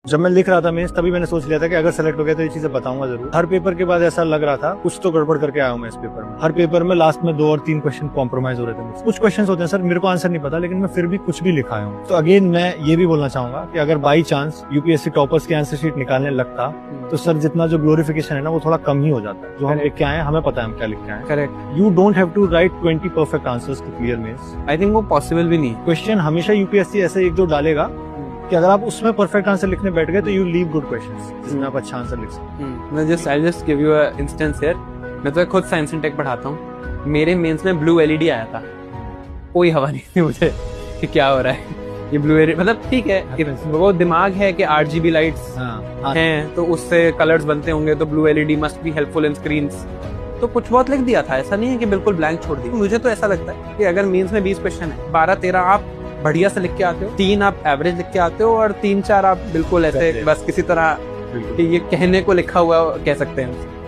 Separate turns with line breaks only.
जब मैं लिख रहा था मेंस तभी मैंने सोच लिया था कि अगर सेलेक्ट हो गया तो ये चीजें बताऊंगा जरूर। हर पेपर के बाद ऐसा लग रहा था कुछ तो गड़बड़ करके आया हूं मैं इस पेपर में। हर पेपर में लास्ट में 2 और 3 क्वेश्चन कॉम्प्रोमाइज हो रहे थे मुझसे। कुछ क्वेश्चन होते हैं सर मेरे को आंसर नहीं पता, लेकिन मैं फिर भी कुछ भी लिखा हूँ। तो अगेन मैं ये भी बोलना चाहूंगा कि अगर बाई चांस यूपीएससी टॉपर्स की आंसर शीट निकालने लगता तो सर जितना जो ग्लोरिफिकेशन है ना वो थोड़ा कम ही हो जाता है। जो हम लिख के आए हमें पता है हम क्या लिख के आए।
Correct.
You don't have to write 20 perfect answers to clear mains.
I think वो पॉसिबल भी नहीं।
क्वेश्चन हमेशा यूपीएससी ऐसे एक दो डालेगा कि अगर आप उसमें परफेक्ट आंसर लिखने बैठ गए तो यू लीव गुड क्वेश्चंस जिसमें आप अच्छा आंसर लिख सकते हैं।
I just give you a instance here. मैं तो खुद साइंस एंड टेक पढ़ाता हूँ। मेरे मेंस में ब्लू एलईडी आया था, कोई हवा नहीं थी मुझे कि क्या हो रहा है ये ब्लू एलईडी। मतलब ठीक है वो दिमाग है कि आरजीबी लाइट्स हैं तो उससे कलर्स बनते होंगे, तो blue LED must be helpful in screens. तो कुछ बहुत लिख दिया था, ऐसा नहीं है कि बिल्कुल ब्लैंक छोड़ दिया। मुझे तो ऐसा लगता है कि अगर मेंस में 20 क्वेश्चन है, 12-13 आप बढ़िया से लिख के आते हो, 3 आप एवरेज लिख के आते हो और 3-4 आप बिल्कुल ऐसे बस किसी तरह ये कहने को लिखा हुआ कह सकते हैं।